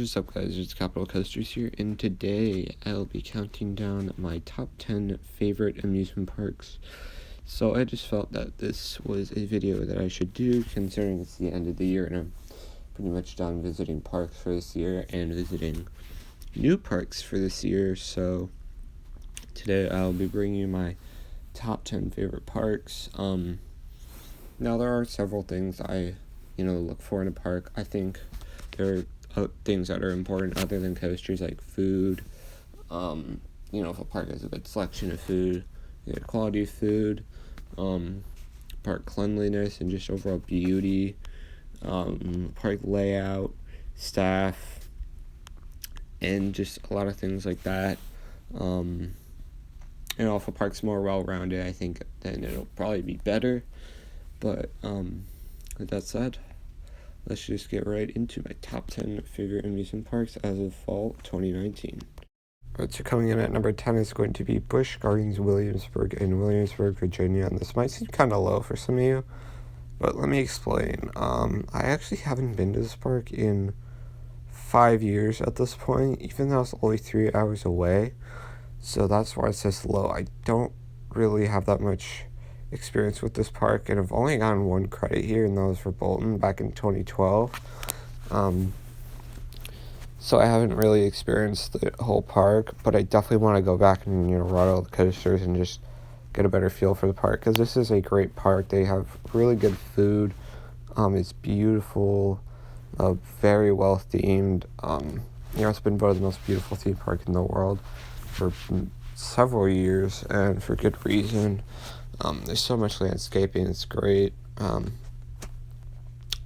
What's up, guys? It's Capital Coasters here, and today I'll be counting down my top 10 favorite amusement parks. So I just felt that this was a video that I should do, considering it's the end of the year and I'm pretty much done visiting parks for this year and visiting new parks for this year. So today I'll be bringing you my top 10 favorite parks. Now there are several things I look for in a park. I think there are things that are important other than coasters, like food. If a park has a good selection of food, good quality of food, park cleanliness and just overall beauty, park layout, staff, and just a lot of things like that. If a park's more well-rounded, I think then it'll probably be better. But with that said, let's just get right into my top 10 favorite amusement parks as of fall 2019. Alright, so coming in at number 10 is going to be Busch Gardens Williamsburg in Williamsburg, Virginia. And this might seem kind of low for some of you, but let me explain. I actually haven't been to this park in 5 years at this point, even though it's only 3 hours away. So that's why it says low. I don't really have that much experience with this park, and I've only gotten one credit here, and that was for Bolton back in 2012. So I haven't really experienced the whole park, but I definitely want to go back and ride all the coasters and just get a better feel for the park, because this is a great park. They have really good food. It's beautiful, very well themed. It's been voted the most beautiful theme park in the world for several years, and for good reason. There's so much landscaping, it's great, and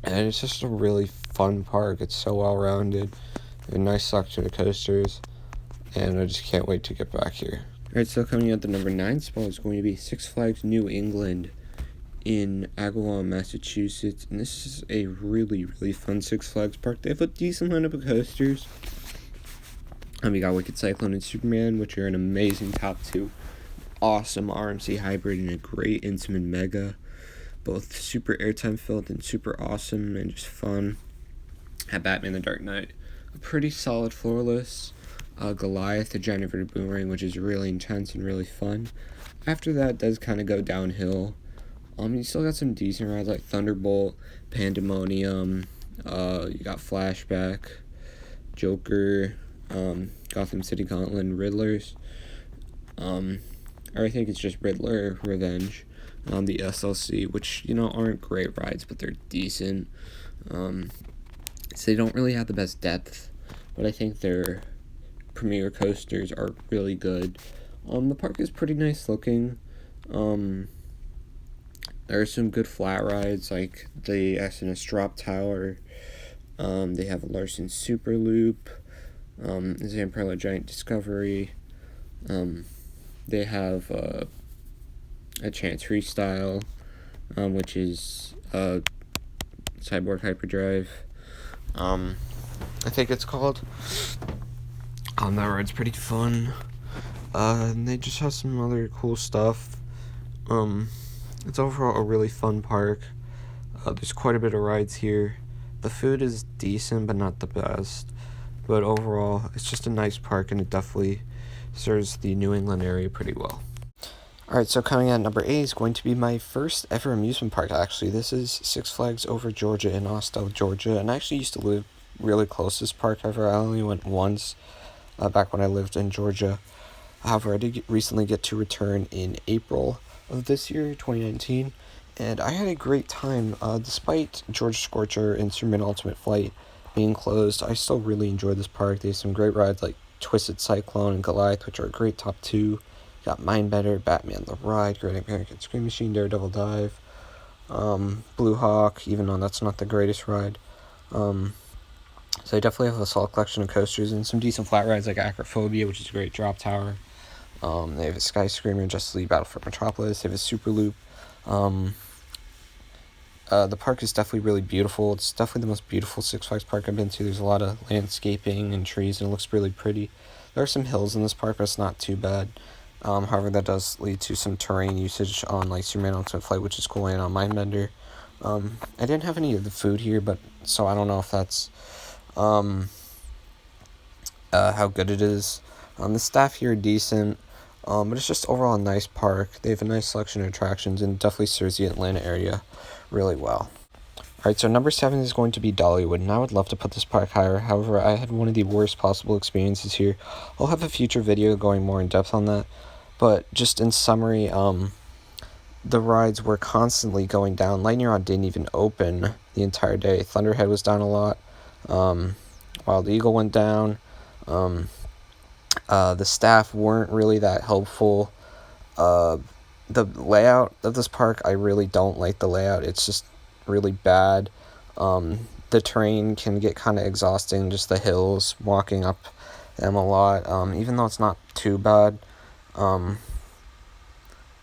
it's just a really fun park. It's so well-rounded, a nice selection of coasters, and I just can't wait to get back here. Alright, so coming at the number 9 spot is going to be Six Flags New England-Agawam, Massachusetts, and this is a really, really fun Six Flags park. They have a decent lineup of coasters. We got Wicked Cyclone and Superman, which are an amazing top 2. Awesome RMC hybrid and a great Intamin Mega, both super airtime filled and super awesome and just fun. Have Batman the Dark Knight, a pretty solid floorless. Goliath, the giant inverted boomerang, which is really intense and really fun. After that, it does kind of go downhill. You still got some decent rides like Thunderbolt, Pandemonium. You got Flashback, Joker, Gotham City Gauntlet, and Riddlers. Or I think it's just Riddler Revenge, the SLC, which, aren't great rides, but they're decent. So they don't really have the best depth, but I think their premier coasters are really good. The park is pretty nice looking. There are some good flat rides, like the SNS Drop Tower. They have a Larson Super Loop, Zamperla Giant Discovery. They have a Chance Freestyle, which is Cyborg Hyperdrive, I think it's called. That ride's pretty fun. And they just have some other cool stuff. It's overall a really fun park. There's quite a bit of rides here. The food is decent, but not the best. But overall, it's just a nice park, and it definitely serves the New England area pretty well. Alright, so coming at number 8 is going to be my first ever amusement park, actually. This is Six Flags over Georgia in Austell, Georgia, and I actually used to live really close to this park. However, I only went once back when I lived in Georgia. However, I did recently get to return in April of this year, 2019, and I had a great time. Despite George Scorcher and Superman Ultimate Flight being closed, I still really enjoyed this park. They have some great rides like Twisted Cyclone and Goliath, which are a great top 2. You got Mindbender, Batman the Ride, Great American Scream Machine, Daredevil Dive, Blue Hawk, even though that's not the greatest ride. So they definitely have a solid collection of coasters and some decent flat rides like Acrophobia, which is a great drop tower. They have a Sky Screamer, Justice League Battle for Metropolis. They have a Super Loop. The park is definitely really beautiful. It's definitely the most beautiful Six Flags park I've been to. There's a lot of landscaping and trees, and it looks really pretty. There are some hills in this park, but it's not too bad. However, that does lead to some terrain usage on like Superman Ultimate Flight, which is cool, and on Mindbender. I didn't have any of the food here, but so I don't know if that's how good it is. The staff here are decent, but it's just overall a nice park. They have a nice selection of attractions and definitely serves the Atlanta area really well. Alright, so number 7 is going to be Dollywood, and I would love to put this park higher. However, I had one of the worst possible experiences here. I'll have a future video going more in depth on that, but just in summary, the rides were constantly going down. Lightning Rod didn't even open the entire day. Thunderhead was down a lot. Wild Eagle went down. The staff weren't really that helpful. The layout of this park, I really don't like the layout. It's just really bad. The terrain can get kind of exhausting, just the hills, walking up them a lot, even though it's not too bad.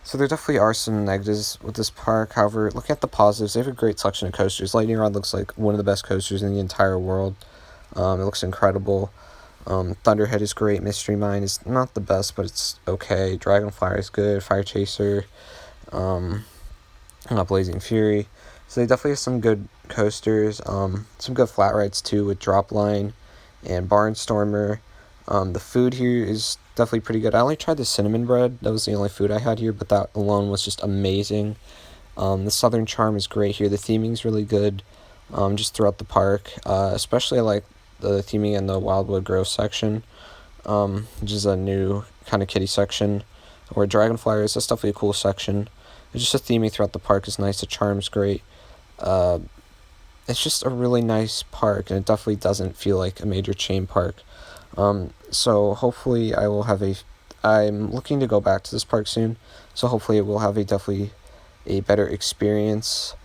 So there definitely are some negatives with this park. However, looking at the positives, they have a great selection of coasters. Lightning Rod looks like one of the best coasters in the entire world. It looks incredible. Thunderhead is great. Mystery Mine is not the best, but it's okay. Dragonflyer is good. Fire Chaser, Blazing Fury. So they definitely have some good coasters. Some good flat rides too with Drop Line and Barnstormer. The food here is definitely pretty good. I only tried the cinnamon bread. That was the only food I had here, but that alone was just amazing. The Southern Charm is great here. The theming is really good just throughout the park. Especially I like the theming in the Wildwood Grove section, which is a new kind of kiddie section. Where Dragonflyer is, that's definitely a cool section. It's just the theming throughout the park is nice. The charm's great. It's just a really nice park, and it definitely doesn't feel like a major chain park. So hopefully I'm looking to go back to this park soon, so hopefully it will have definitely a better experience,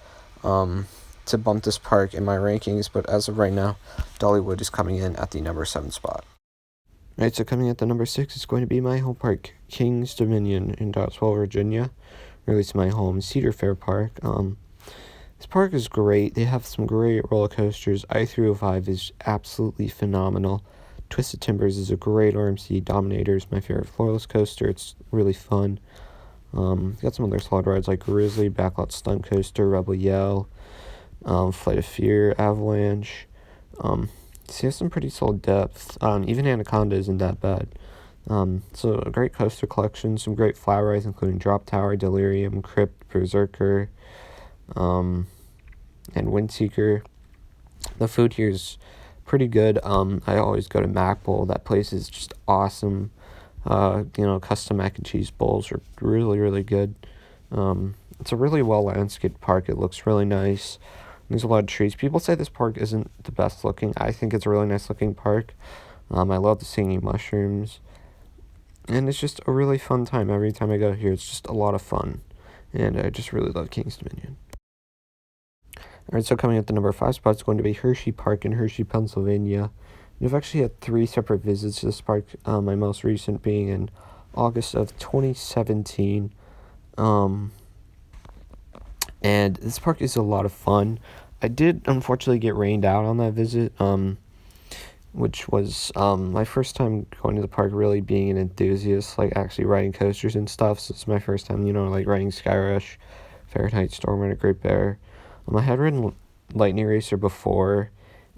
to bump this park in my rankings, but as of right now, Dollywood is coming in at the number 7 spot. Alright, so coming at the number 6 is going to be my home park, King's Dominion in Doswell, Virginia. Really, it's my home, Cedar Fair Park. This park is great. They have some great roller coasters. I-305 is absolutely phenomenal. Twisted Timbers is a great RMC. Dominator is my favorite floorless coaster. It's really fun. Got some other solid rides like Grizzly, Backlot Stunt Coaster, Rebel Yell, Flight of Fear, Avalanche. So you have some pretty solid depth. Even Anaconda isn't that bad. So a great coaster collection, some great flat rides including Drop Tower, Delirium, Crypt, Berserker, and Windseeker. The food here is pretty good. I always go to Mac Bowl. That place is just awesome. Custom mac and cheese bowls are really, really good. It's a really well landscaped park. It looks really nice. There's a lot of trees. People say this park isn't the best looking. I think it's a really nice looking park. I love the singing mushrooms. And it's just a really fun time. Every time I go here, it's just a lot of fun. And I just really love King's Dominion. Alright, so coming at the number 5 spot is going to be Hershey Park in Hershey, Pennsylvania. And I've actually had 3 separate visits to this park, my most recent being in August of 2017. And this park is a lot of fun. I did unfortunately get rained out on that visit, which was my first time going to the park, really being an enthusiast, like actually riding coasters and stuff. So it's my first time, like riding Sky Rush, Fahrenheit, Storm, and a Great Bear. I had ridden Lightning Racer before,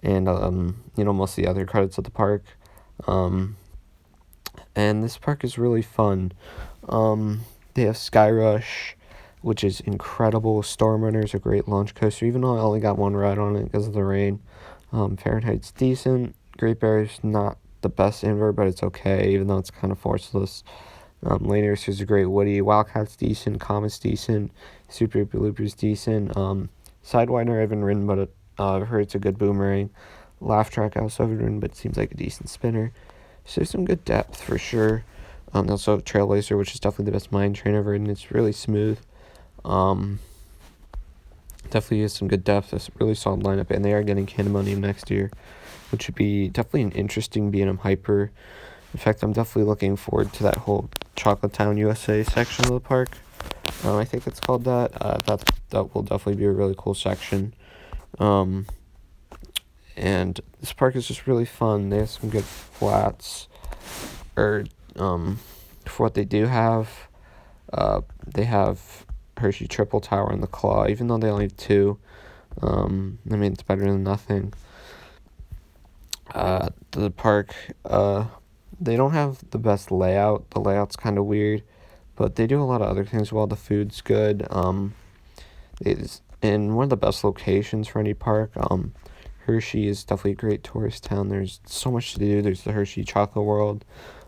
and most of the other credits at the park. And this park is really fun. They have Sky Rush, which is incredible. Storm Runner is a great launch coaster, even though I only got one ride on it because of the rain. Fahrenheit's decent. Great Bear is not the best inverter, but it's okay, even though it's kind of forceless. Lightning Racer is a great Woody. Wildcat's decent. Comet's decent. Super Loopers decent. Sidewinder I haven't ridden, but I've heard it's a good boomerang. Laugh Track I also haven't ridden, but it seems like a decent spinner. So there's some good depth for sure. Also Trailblazer, which is definitely the best mine train I've ridden. It's really smooth. Definitely has some good depth. It's a really solid lineup, and they are getting Candemonium next year, which would be definitely an interesting B&M Hyper. In fact, I'm definitely looking forward to that whole Chocolate Town USA section of the park. I think it's called that. That will definitely be a really cool section. And this park is just really fun. They have some good flats. For what they do have, they have Hershey Triple Tower and the Claw, even though they only have 2. It's better than nothing. The park, they don't have the best layout. The layout's kind of weird, but they do a lot of other things well. The food's good. It's in one of the best locations for any park. Hershey is definitely a great tourist town. There's so much to do. There's the Hershey Chocolate World,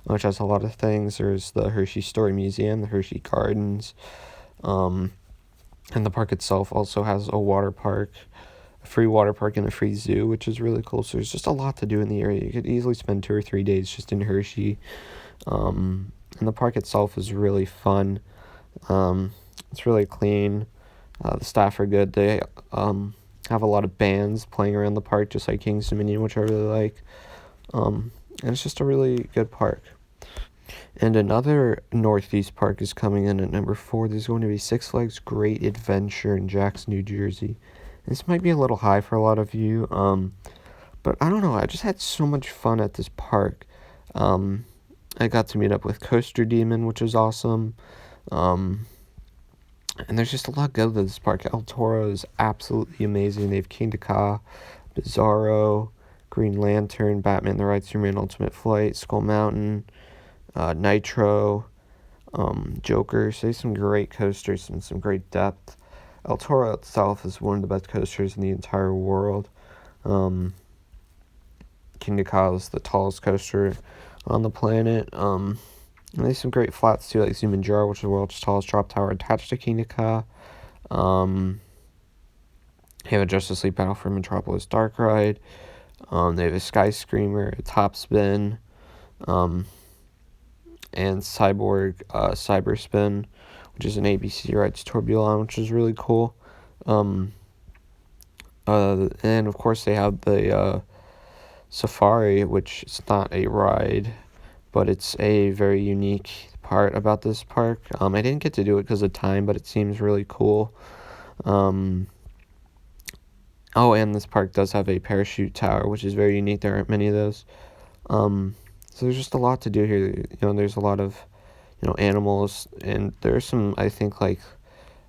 which has a lot of things. There's the Hershey Story Museum, the Hershey Gardens, and the park itself also has a water park, a free water park, and a free zoo, which is really cool. So there's just a lot to do in the area. You could easily spend 2 or 3 days just in Hershey. And the park itself is really fun. It's really clean. The staff are good. They have a lot of bands playing around the park, just like King's Dominion, which I really like. And it's just a really good park. And another Northeast park is coming in at number 4. There's going to be Six Flags Great Adventure in Jackson, New Jersey. This might be a little high for a lot of you, but I don't know. I just had so much fun at this park. I got to meet up with Coaster Demon, which is awesome. And there's just a lot good to this park. El Toro is absolutely amazing. They have King Ka, Bizarro, Green Lantern, Batman the Ride Superman Ultimate Flight, Skull Mountain, Nitro, Joker. So there's some great coasters and some great depth. El Toro itself is one of the best coasters in the entire world. King Ka is the tallest coaster on the planet. And there's some great flats too, like Zoom and Jar, which is the world's tallest drop tower attached to King Ka. They have a Justice League Battle for Metropolis Dark Ride. They have a Sky Screamer, a Top Spin, and Cyborg Cyber Spin, which is an ABC rides Tourbillon, which is really cool. And of course they have the Safari, which is not a ride, but it's a very unique part about this park. I didn't get to do it because of time, but it seems really cool. And this park does have a parachute tower, which is very unique. There aren't many of those. So there's just a lot to do here. There's a lot of, animals, and there's some, I think,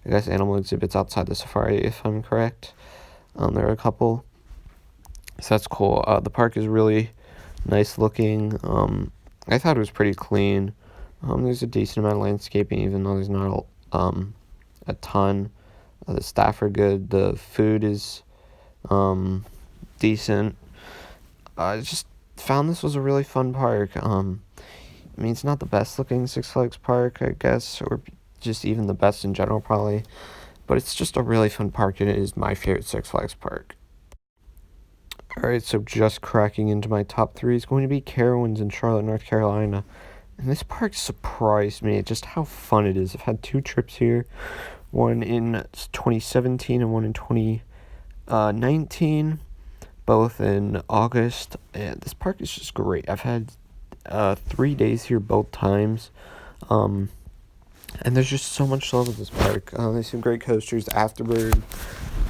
animal exhibits outside the safari, if I'm correct. There are a couple. So that's cool. The park is really nice looking. I thought it was pretty clean. There's a decent amount of landscaping, even though there's not a ton. The staff are good. The food is decent. I just found this was a really fun park. It's not the best looking Six Flags park, I guess, or just even the best in general, probably. But it's just a really fun park, and it is my favorite Six Flags park. Alright, so just cracking into my top 3 is going to be Carowinds in Charlotte, North Carolina. And this park surprised me at just how fun it is. I've had 2 trips here, one in 2017 and one in 2019, both in August. And this park is just great. I've had 3 days here both times. And there's just so much love with this park. There's some great coasters: Afterbird,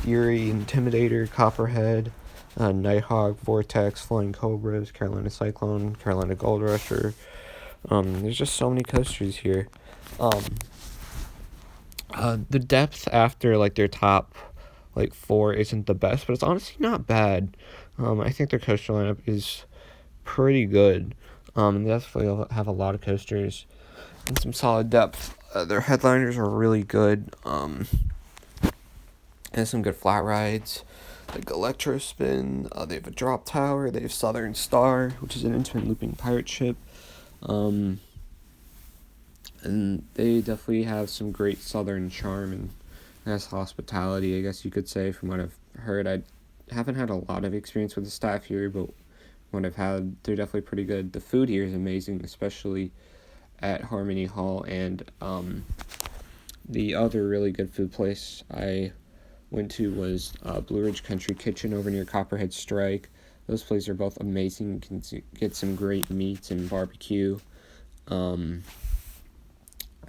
Fury, Intimidator, Copperhead, Nighthawk, Vortex, Flying Cobras, Carolina Cyclone, Carolina Gold Rusher. There's just so many coasters here. The depth after their top 4 isn't the best, but it's honestly not bad. I think their coaster lineup is pretty good. They definitely have a lot of coasters and some solid depth. Their headliners are really good. And some good flat rides, like Electro Spin. They have a drop tower. They have Southern Star, which is an infinite looping pirate ship. And they definitely have some great southern charm and nice hospitality, I guess you could say, from what I've heard. I haven't had a lot of experience with the staff here, but what I've had, they're definitely pretty good. The food here is amazing, especially at Harmony Hall. And the other really good food place I went to was Blue Ridge Country Kitchen over near Copperhead Strike. Those places are both amazing. You can get some great meats and barbecue. And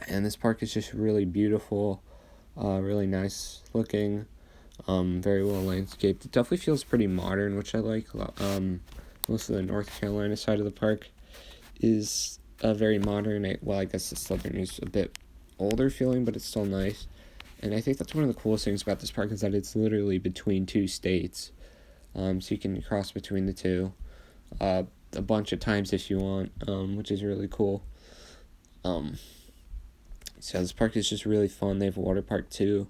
this park is just really beautiful, really nice looking, very well landscaped. It definitely feels pretty modern, which I like. Most of the North Carolina side of the park is very modern. I guess the southern is a bit older feeling, but it's still nice. And I think that's one of the coolest things about this park is that it's literally between 2 states. So you can cross between the two. a bunch of times if you want, which is really cool. So this park is just really fun. They have a water park too.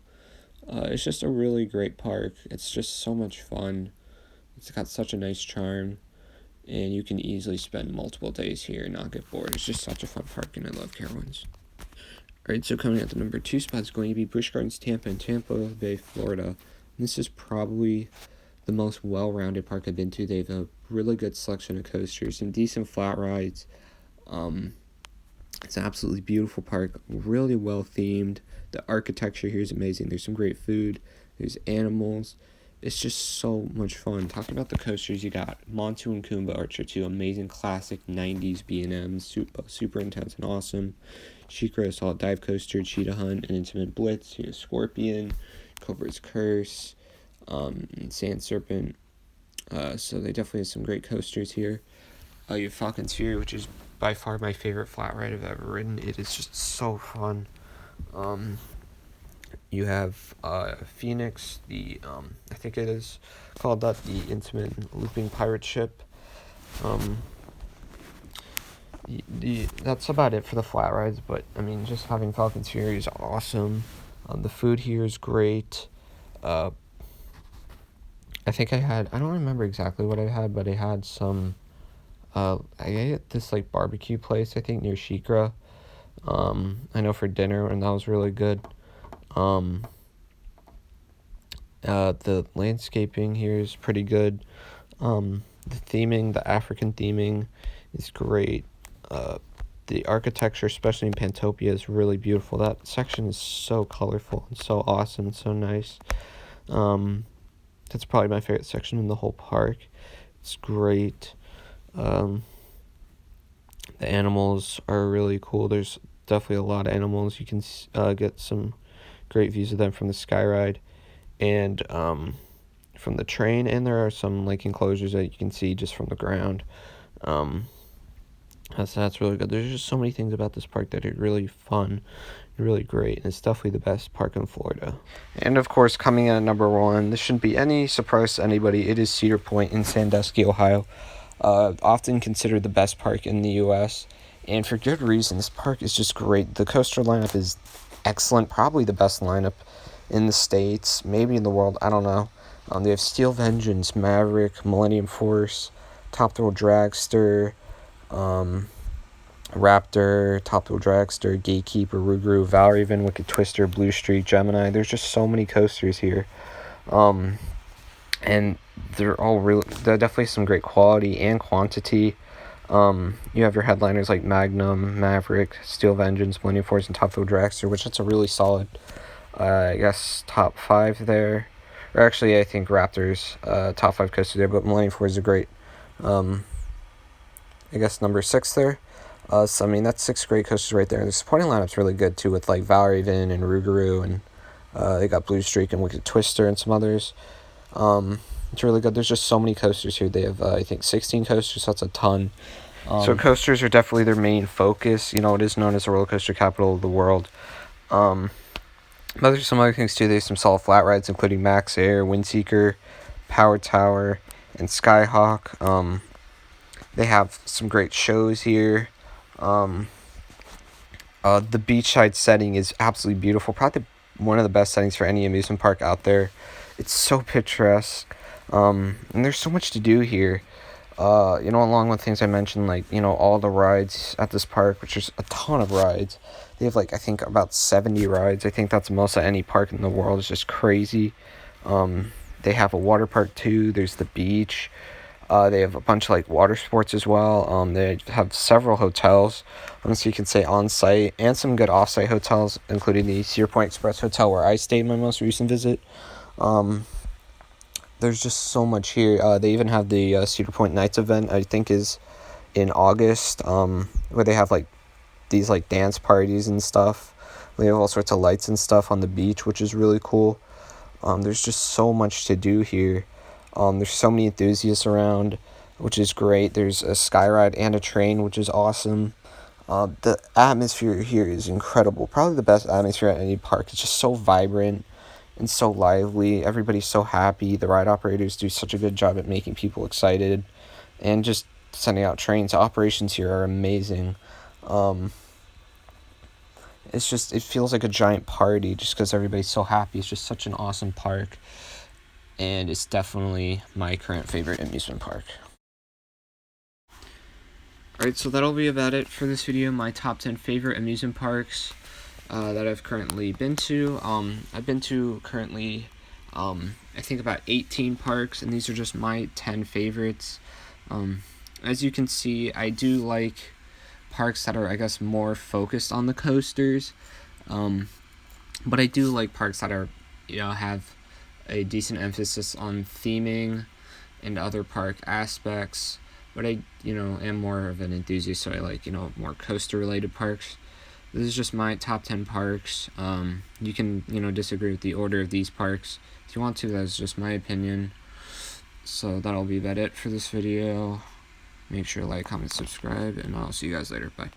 It's just a really great park. It's just so much fun. It's got such a nice charm, and you can easily spend multiple days here and not get bored. It's just such a fun park, and I love Carowinds. Alright, so coming at the number 2 spot is going to be Busch Gardens Tampa in Tampa Bay, Florida. This is probably the most well-rounded park I've been to. They have a really good selection of coasters, some decent flat rides. It's an absolutely beautiful park, really well-themed. The architecture here is amazing. There's some great food. There's animals. It's just so much fun. Talking about the coasters, you got Montu and Kumba Archer, two amazing classic 90s B&Ms, super intense and awesome. She-Ra Assault Dive Coaster, Cheetah Hunt, and Intimate Blitz, Scorpion, Cobra's Curse, and Sand Serpent. So they definitely have some great coasters here. You have Falcon's Fury, which is by far my favorite flat ride I've ever ridden. It is just so fun. You have Phoenix, I think it is called that, the Intimate Looping Pirate Ship. That's about it for the flat rides, but I mean, just having Falcon's Fury is awesome. The food here is great. I think I don't remember exactly what I had, but I had some, I ate at this like barbecue place, I think near She-Ra. I know for dinner, and that was really good. The landscaping here is pretty good. The theming, the African theming is great. The architecture, especially in Pantopia, is really beautiful. That section is so colorful and so awesome and so nice. That's probably my favorite section in the whole park. It's great. The animals are really cool. There's definitely a lot of animals. You can get some great views of them from the sky ride and from the train, and there are some like enclosures that you can see just from the ground. That's really good. There's just so many things about this park that are really fun, really great, and it's definitely the best park in Florida. And of course, coming in at number 1, this shouldn't be any surprise to anybody. It is Cedar Point in Sandusky, Ohio. Often considered the best park in the U.S., and for good reason. This park is just great. The coaster lineup is excellent, probably the best lineup in the States, maybe in the world, I don't know. They have Steel Vengeance, Maverick, Millennium Force, Top Thrill Dragster, Raptor, Top Thrill Dragster, Gatekeeper, Rougarou, Valraven, Wicked Twister, Blue Streak, Gemini. There's just so many coasters here. And they're definitely some great quality and quantity. You have your headliners like Magnum, Maverick, Steel Vengeance, Millennium Force, and Top Thrill Dragster, which that's a really solid, I guess, top 5 there. Or actually, I think Raptor's top 5 coaster there, but Millennium Force is a great, I guess, number 6 there. So, I mean, that's 6 great coasters right there. The supporting lineup's really good, too, with, like, Valraven and Rougarou, and they got Blue Streak and Wicked Twister and some others. It's really good. There's just so many coasters here. They have, I think, 16 coasters, so that's a ton. So coasters are definitely their main focus. It is known as the roller coaster capital of the world. But there's some other things, too. There's some solid flat rides, including Max Air, Windseeker, Power Tower, and Skyhawk. They have some great shows here. The beachside setting is absolutely beautiful. Probably one of the best settings for any amusement park out there. It's so picturesque. And there's so much to do here. Along with things I mentioned, like, all the rides at this park, which is a ton of rides. They have, like, I think about 70 rides. I think that's the most at any park in the world. It's just crazy. They have a water park, too. There's the beach. They have a bunch of, like, water sports as well. They have several hotels, so you can stay on-site, and some good off-site hotels, including the Cedar Point Express Hotel, where I stayed my most recent visit. There's just so much here. They even have the Cedar Point Nights event, I think is in August, where they have, like, these, like, dance parties and stuff. They have all sorts of lights and stuff on the beach, which is really cool. There's just so much to do here. There's so many enthusiasts around, which is great. There's a sky ride and a train, which is awesome. The atmosphere here is incredible. Probably the best atmosphere at any park. It's just so vibrant and so lively. Everybody's so happy. The ride operators do such a good job at making people excited. And just sending out trains. Operations here are amazing. It's just, it feels like a giant party just because everybody's so happy. It's just such an awesome park, and it's definitely my current favorite amusement park. Alright, so that'll be about it for this video. My top 10 favorite amusement parks that I've currently been to. I've been to currently, I think about 18 parks, and these are just my 10 favorites. As you can see, I do like parks that are, I guess, more focused on the coasters, but I do like parks that are, have a decent emphasis on theming and other park aspects. But I, am more of an enthusiast, so I like, more coaster-related parks. This is just my top 10 parks. You can, disagree with the order of these parks if you want to. That's just my opinion. So that'll be about it for this video. Make sure to like, comment, subscribe, and I'll see you guys later. Bye.